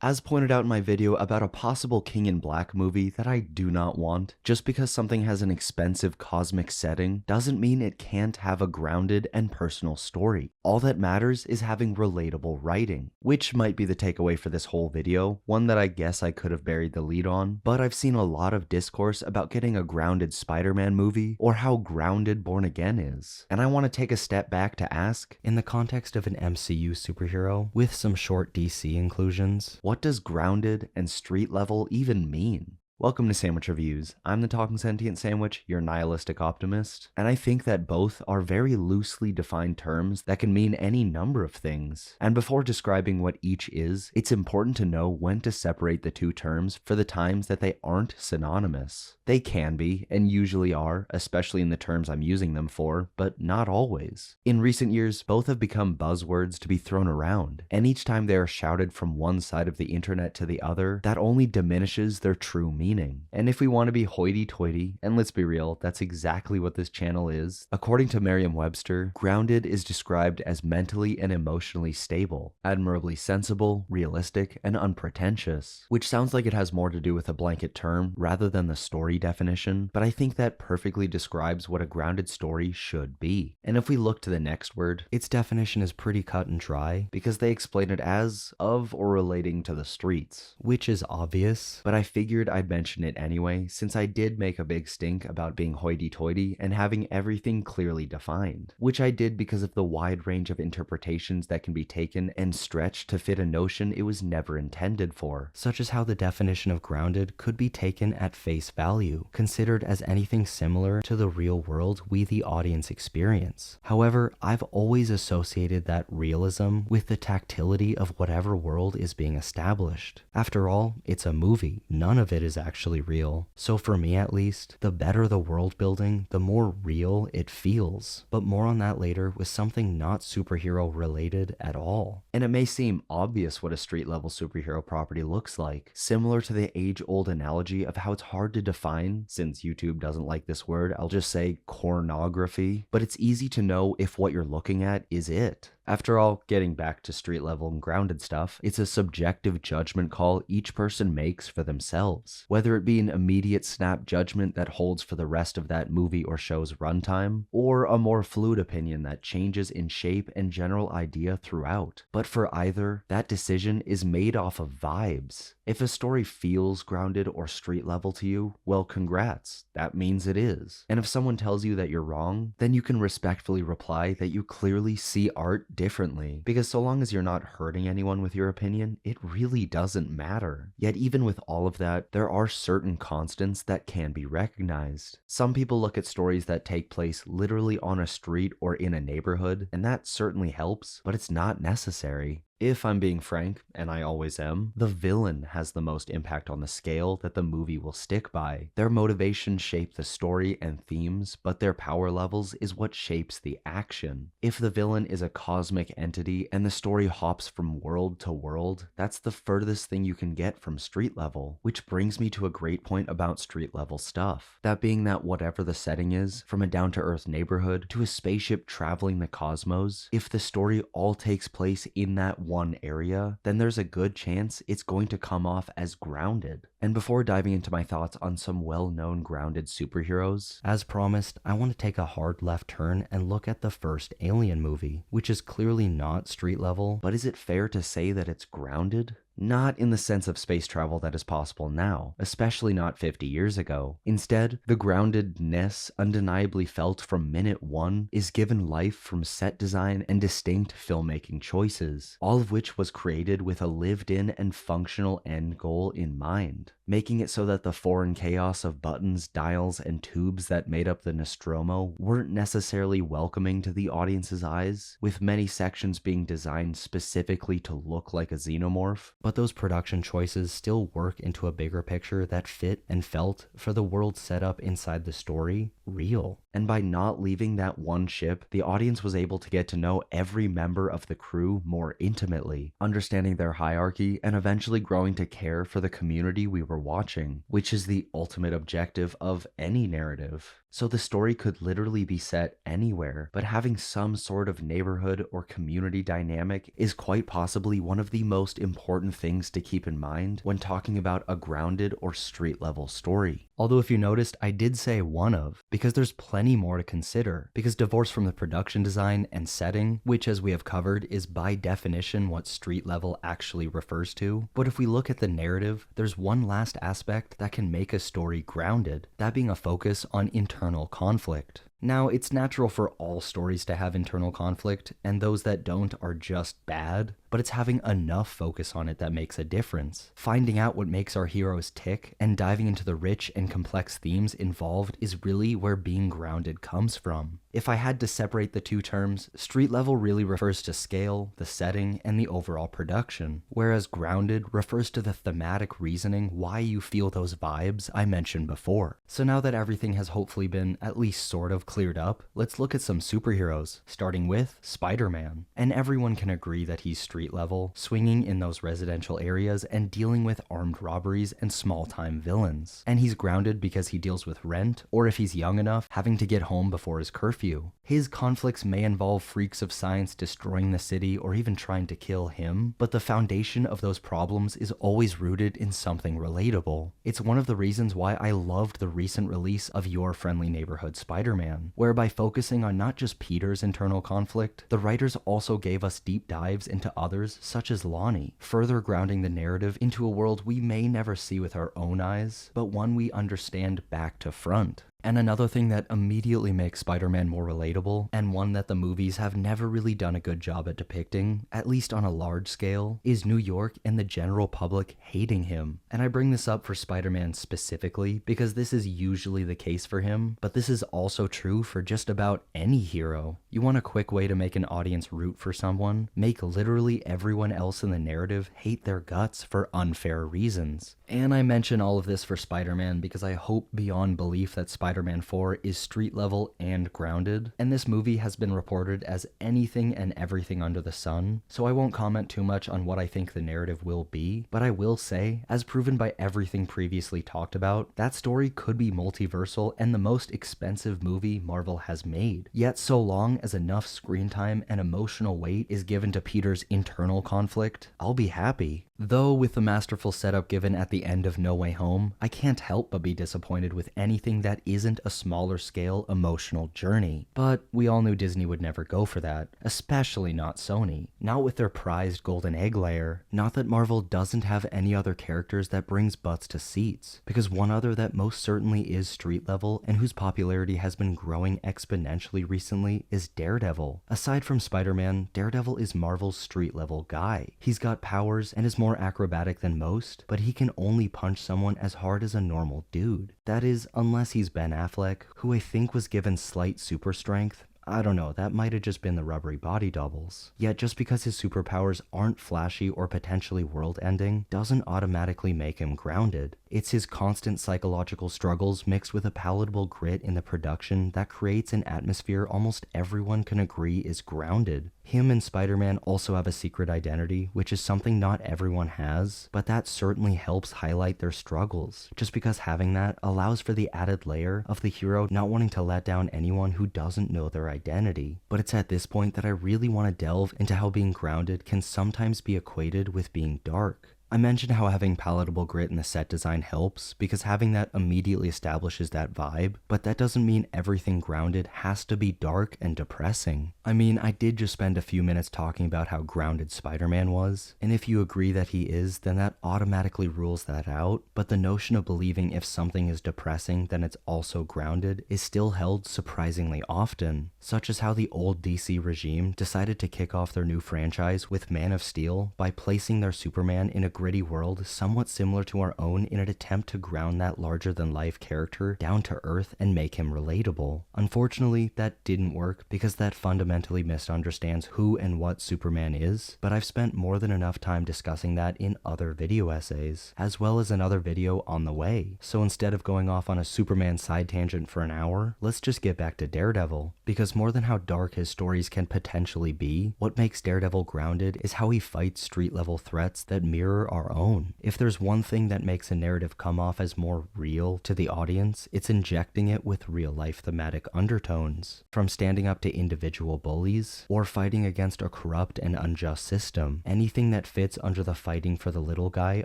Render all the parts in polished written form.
As pointed out in my video about a possible King in Black movie that I do not want, just because something has an expensive cosmic setting doesn't mean it can't have a grounded and personal story. All that matters is having relatable writing, which might be the takeaway for this whole video, one that I guess I could have buried the lead on, but I've seen a lot of discourse about getting a grounded Spider-Man movie or how grounded Born Again is. And I want to take a step back to ask, in the context of an MCU superhero with some short DC inclusions, what does grounded and street level even mean? Welcome to Sandwich Reviews. I'm the Talking Sentient Sandwich, your nihilistic optimist, and I think that both are very loosely defined terms that can mean any number of things. And before describing what each is, it's important to know when to separate the two terms for the times that they aren't synonymous. They can be, and usually are, especially in the terms I'm using them for, but not always. In recent years, both have become buzzwords to be thrown around, and each time they are shouted from one side of the internet to the other, that only diminishes their true meaning. And if we want to be hoity-toity, and let's be real, that's exactly what this channel is, according to Merriam-Webster, grounded is described as mentally and emotionally stable, admirably sensible, realistic, and unpretentious, which sounds like it has more to do with a blanket term rather than the story definition, but I think that perfectly describes what a grounded story should be. And if we look to the next word, its definition is pretty cut and dry because they explain it as of or relating to the streets, which is obvious, but I figured I'd mention it anyway, since I did make a big stink about being hoity-toity and having everything clearly defined, which I did because of the wide range of interpretations that can be taken and stretched to fit a notion it was never intended for, such as how the definition of grounded could be taken at face value, considered as anything similar to the real world we the audience experience. However, I've always associated that realism with the tactility of whatever world is being established. After all, it's a movie. None of it is actually real. So for me at least, the better the world building, the more real it feels. But more on that later with something not superhero related at all. And it may seem obvious what a street level superhero property looks like, similar to the age-old analogy of how it's hard to define, since YouTube doesn't like this word, I'll just say cornography, but it's easy to know if what you're looking at is it. After all, getting back to street level and grounded stuff, it's a subjective judgment call each person makes for themselves. Whether it be an immediate snap judgment that holds for the rest of that movie or show's runtime, or a more fluid opinion that changes in shape and general idea throughout. But for either, that decision is made off of vibes. If a story feels grounded or street level to you, well, congrats, that means it is. And if someone tells you that you're wrong, then you can respectfully reply that you clearly see art differently, because so long as you're not hurting anyone with your opinion, it really doesn't matter. Yet even with all of that, there are certain constants that can be recognized. Some people look at stories that take place literally on a street or in a neighborhood, and that certainly helps, but it's not necessary. If I'm being frank, and I always am, the villain has the most impact on the scale that the movie will stick by. Their motivations shape the story and themes, but their power levels is what shapes the action. If the villain is a cosmic entity and the story hops from world to world, that's the furthest thing you can get from street level, which brings me to a great point about street level stuff. That being that whatever the setting is, from a down-to-earth neighborhood to a spaceship traveling the cosmos, if the story all takes place in that one area, then there's a good chance it's going to come off as grounded. And before diving into my thoughts on some well-known grounded superheroes, as promised, I want to take a hard left turn and look at the first Alien movie, which is clearly not street level, but is it fair to say that it's grounded? Not in the sense of space travel that is possible now, especially not 50 years ago. Instead, the groundedness undeniably felt from minute one is given life from set design and distinct filmmaking choices, all of which was created with a lived-in and functional end goal in mind, making it so that the foreign chaos of buttons, dials, and tubes that made up the Nostromo weren't necessarily welcoming to the audience's eyes, with many sections being designed specifically to look like a xenomorph. But those production choices still work into a bigger picture that fit and felt, for the world set up inside the story, real. And by not leaving that one ship, the audience was able to get to know every member of the crew more intimately, understanding their hierarchy and eventually growing to care for the community we were we're watching, which is the ultimate objective of any narrative. So the story could literally be set anywhere, but having some sort of neighborhood or community dynamic is quite possibly one of the most important things to keep in mind when talking about a grounded or street level story. Although if you noticed, I did say one of, because there's plenty more to consider, because divorced from the production design and setting, which as we have covered is by definition what street level actually refers to. But if we look at the narrative, there's one last aspect that can make a story grounded, that being a focus on internal conflict. Now, it's natural for all stories to have internal conflict, and those that don't are just bad, but it's having enough focus on it that makes a difference. Finding out what makes our heroes tick and diving into the rich and complex themes involved is really where being grounded comes from. If I had to separate the two terms, street level really refers to scale, the setting, and the overall production, whereas grounded refers to the thematic reasoning why you feel those vibes I mentioned before. So now that everything has hopefully been at least sort of cleared up, let's look at some superheroes, starting with Spider-Man. And everyone can agree that he's street level, swinging in those residential areas and dealing with armed robberies and small-time villains. And he's grounded because he deals with rent, or if he's young enough, having to get home before his curfew. His conflicts may involve freaks of science destroying the city or even trying to kill him, but the foundation of those problems is always rooted in something relatable. It's one of the reasons why I loved the recent release of Your Friendly Neighborhood Spider-Man, where by focusing on not just Peter's internal conflict, the writers also gave us deep dives into others such as Lonnie, further grounding the narrative into a world we may never see with our own eyes, but one we understand back to front. And another thing that immediately makes Spider-Man more relatable, and one that the movies have never really done a good job at depicting, at least on a large scale, is New York and the general public hating him. And I bring this up for Spider-Man specifically because this is usually the case for him, but this is also true for just about any hero. You want a quick way to make an audience root for someone? Make literally everyone else in the narrative hate their guts for unfair reasons. And I mention all of this for Spider-Man because I hope beyond belief that Spider-Man 4 is street level and grounded, and this movie has been reported as anything and everything under the sun, so I won't comment too much on what I think the narrative will be, but I will say, as proven by everything previously talked about, that story could be multiversal and the most expensive movie Marvel has made. Yet so long as enough screen time and emotional weight is given to Peter's internal conflict, I'll be happy. Though with the masterful setup given at the end of No Way Home, I can't help but be disappointed with anything that isn't a smaller scale emotional journey. But we all knew Disney would never go for that, especially not Sony. Not with their prized golden egg layer. Not that Marvel doesn't have any other characters that brings butts to seats, because one other that most certainly is street level and whose popularity has been growing exponentially recently is Daredevil. Aside from Spider-Man, Daredevil is Marvel's street level guy. He's got powers and is more acrobatic than most, but he can only punch someone as hard as a normal dude. That is, unless he's Ben Affleck, who I think was given slight super strength. I don't know, that might have just been the rubbery body doubles. Yet just because his superpowers aren't flashy or potentially world-ending doesn't automatically make him grounded. It's his constant psychological struggles mixed with a palatable grit in the production that creates an atmosphere almost everyone can agree is grounded. Him and Spider-Man also have a secret identity, which is something not everyone has, but that certainly helps highlight their struggles, just because having that allows for the added layer of the hero not wanting to let down anyone who doesn't know their identity. But it's at this point that I really want to delve into how being grounded can sometimes be equated with being dark. I mentioned how having palatable grit in the set design helps, because having that immediately establishes that vibe, but that doesn't mean everything grounded has to be dark and depressing. I mean, I did just spend a few minutes talking about how grounded Spider-Man was, and if you agree that he is, then that automatically rules that out, but the notion of believing if something is depressing then it's also grounded is still held surprisingly often, such as how the old DC regime decided to kick off their new franchise with Man of Steel by placing their Superman in a gritty world somewhat similar to our own in an attempt to ground that larger-than-life character down to earth and make him relatable. Unfortunately, that didn't work because that fundamentally misunderstands who and what Superman is, but I've spent more than enough time discussing that in other video essays, as well as another video on the way. So instead of going off on a Superman side tangent for an hour, let's just get back to Daredevil, because more than how dark his stories can potentially be, what makes Daredevil grounded is how he fights street-level threats that mirror capture our own. If there's one thing that makes a narrative come off as more real to the audience, it's injecting it with real-life thematic undertones. From standing up to individual bullies, or fighting against a corrupt and unjust system, anything that fits under the fighting for the little guy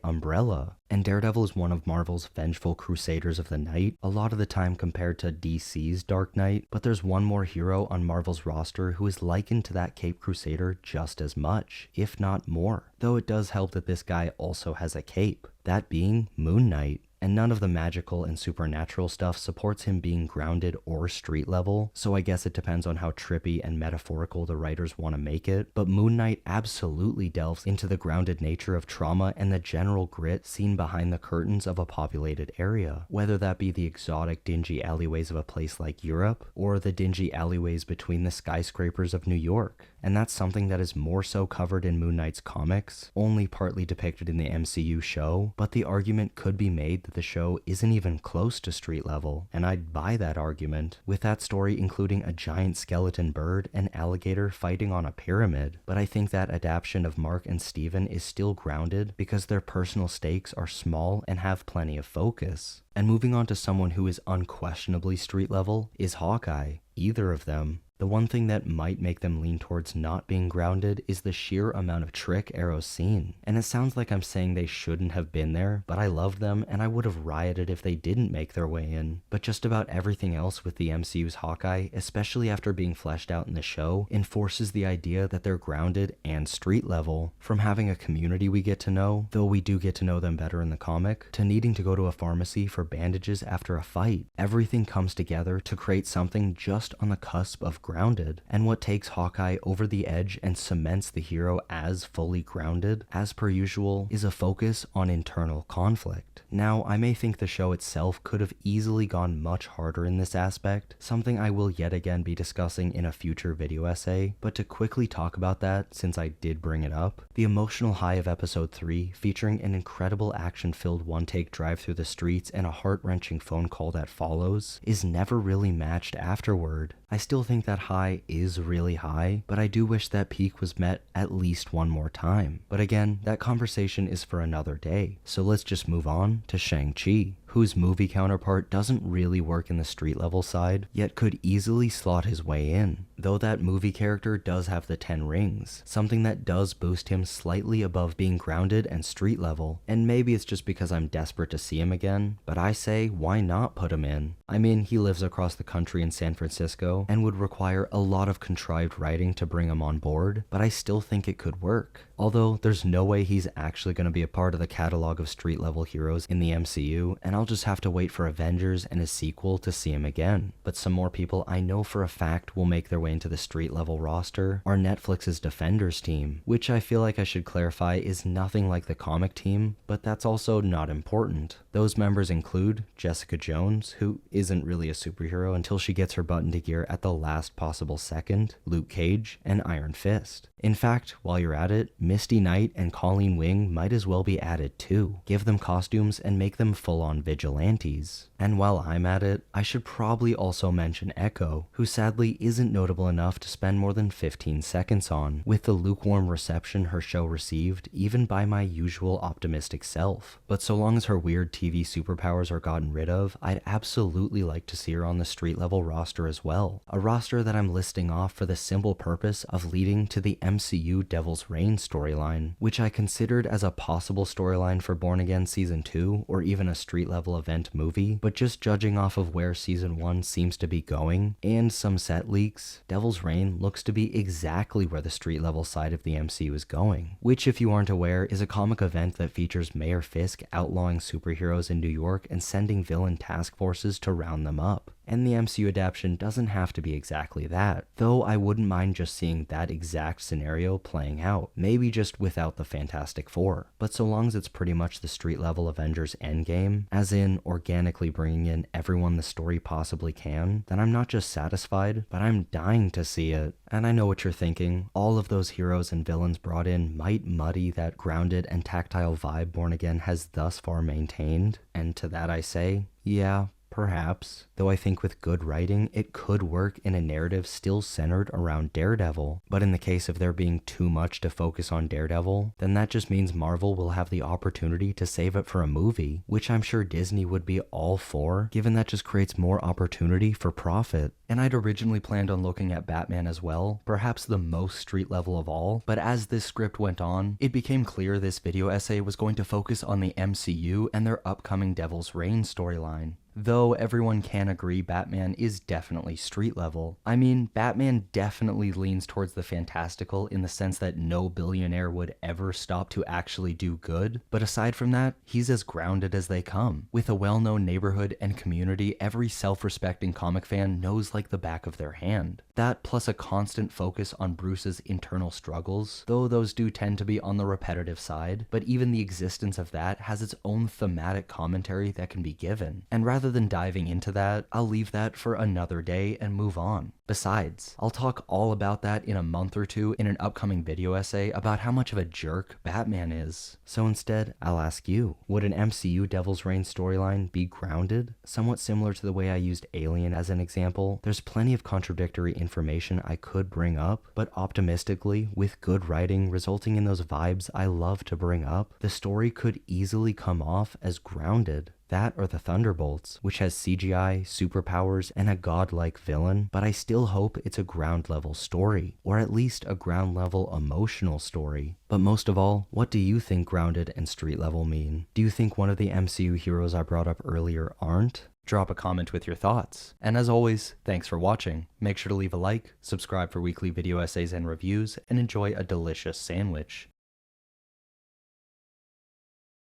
umbrella. And Daredevil is one of Marvel's vengeful crusaders of the night, a lot of the time compared to DC's Dark Knight, but there's one more hero on Marvel's roster who is likened to that Cape Crusader just as much, if not more. Though it does help that this guy also has a cape, that being Moon Knight. And none of the magical and supernatural stuff supports him being grounded or street level, so I guess it depends on how trippy and metaphorical the writers want to make it, but Moon Knight absolutely delves into the grounded nature of trauma and the general grit seen behind the curtains of a populated area, whether that be the exotic dingy alleyways of a place like Europe, or the dingy alleyways between the skyscrapers of New York. And that's something that is more so covered in Moon Knight's comics, only partly depicted in the MCU show, but the argument could be made that the show isn't even close to street level, and I'd buy that argument, with that story including a giant skeleton bird and alligator fighting on a pyramid. But I think that adaptation of Mark and Steven is still grounded because their personal stakes are small and have plenty of focus. And moving on to someone who is unquestionably street level is Hawkeye. Either of them. The one thing that might make them lean towards not being grounded is the sheer amount of trick Arrow's seen. And it sounds like I'm saying they shouldn't have been there, but I love them and I would have rioted if they didn't make their way in. But just about everything else with the MCU's Hawkeye, especially after being fleshed out in the show, enforces the idea that they're grounded and street level. From having a community we get to know, though we do get to know them better in the comic, to needing to go to a pharmacy for bandages after a fight. Everything comes together to create something just on the cusp of grounded, and what takes Hawkeye over the edge and cements the hero as fully grounded, as per usual, is a focus on internal conflict. Now, I may think the show itself could have easily gone much harder in this aspect, something I will yet again be discussing in a future video essay, but to quickly talk about that, since I did bring it up, the emotional high of episode 3, featuring an incredible action-filled one-take drive through the streets and a heart-wrenching phone call that follows, is never really matched afterward. I still think that high is really high, but I do wish that peak was met at least one more time. But again, that conversation is for another day, so let's just move on to Shang-Chi, whose movie counterpart doesn't really work in the street level side, yet could easily slot his way in. Though that movie character does have the 10 rings, something that does boost him slightly above being grounded and street level, and maybe it's just because I'm desperate to see him again, but I say why not put him in? I mean, he lives across the country in San Francisco, and would require a lot of contrived writing to bring him on board, but I still think it could work. Although, there's no way he's actually going to be a part of the catalog of street level heroes in the MCU, and I'll just have to wait for Avengers and a sequel to see him again. But some more people I know for a fact will make their way into the street level roster are Netflix's Defenders team, which I feel like I should clarify is nothing like the comic team, but that's also not important. Those members include Jessica Jones, who isn't really a superhero until she gets her butt into gear at the last possible second, Luke Cage, and Iron Fist. In fact, while you're at it, Misty Knight and Colleen Wing might as well be added too. Give them costumes and make them full-on vigilantes. And while I'm at it, I should probably also mention Echo, who sadly isn't notable enough to spend more than 15 seconds on, with the lukewarm reception her show received, even by my usual optimistic self. But so long as her weird TV superpowers are gotten rid of, I'd absolutely like to see her on the street level roster as well. A roster that I'm listing off for the simple purpose of leading to the MCU Devil's Reign storyline, which I considered as a possible storyline for Born Again Season 2, or even a street level event movie, but just judging off of where Season 1 seems to be going, and some set leaks, Devil's Reign looks to be exactly where the street level side of the MCU is going, which, if you aren't aware, is a comic event that features Mayor Fisk outlawing superheroes in New York and sending villain task forces to round them up. And the MCU adaptation doesn't have to be exactly that, though I wouldn't mind just seeing that exact scenario playing out, maybe just without the Fantastic Four. But so long as it's pretty much the street level Avengers Endgame, as in organically bringing in everyone the story possibly can, then I'm not just satisfied, but I'm dying to see it. And I know what you're thinking, all of those heroes and villains brought in might muddy that grounded and tactile vibe Born Again has thus far maintained, and to that I say, yeah, Perhaps, though I think with good writing, it could work in a narrative still centered around Daredevil. But in the case of there being too much to focus on Daredevil, then that just means Marvel will have the opportunity to save it for a movie, which I'm sure Disney would be all for, given that just creates more opportunity for profit. And I'd originally planned on looking at Batman as well, perhaps the most street level of all, but as this script went on, it became clear this video essay was going to focus on the MCU and their upcoming Devil's Reign storyline. Though everyone can agree Batman is definitely street level. I mean, Batman definitely leans towards the fantastical in the sense that no billionaire would ever stop to actually do good, but aside from that, he's as grounded as they come. With a well-known neighborhood and community every self-respecting comic fan knows like the back of their hand. That plus a constant focus on Bruce's internal struggles, though those do tend to be on the repetitive side, but even the existence of that has its own thematic commentary that can be given. And rather than diving into that, I'll leave that for another day and move on. Besides, I'll talk all about that in a month or two in an upcoming video essay about how much of a jerk Batman is. So instead, I'll ask you, would an MCU Devil's Reign storyline be grounded? Somewhat similar to the way I used Alien as an example, there's plenty of contradictory information I could bring up, but optimistically, with good writing resulting in those vibes I love to bring up, the story could easily come off as grounded. That or the Thunderbolts, which has CGI, superpowers, and a godlike villain, but I still hope it's a ground level story, or at least a ground level emotional story. But most of all, what do you think grounded and street level mean? Do you think one of the MCU heroes I brought up earlier aren't? Drop a comment with your thoughts. And as always, thanks for watching. Make sure to leave a like, subscribe for weekly video essays and reviews, and enjoy a delicious sandwich.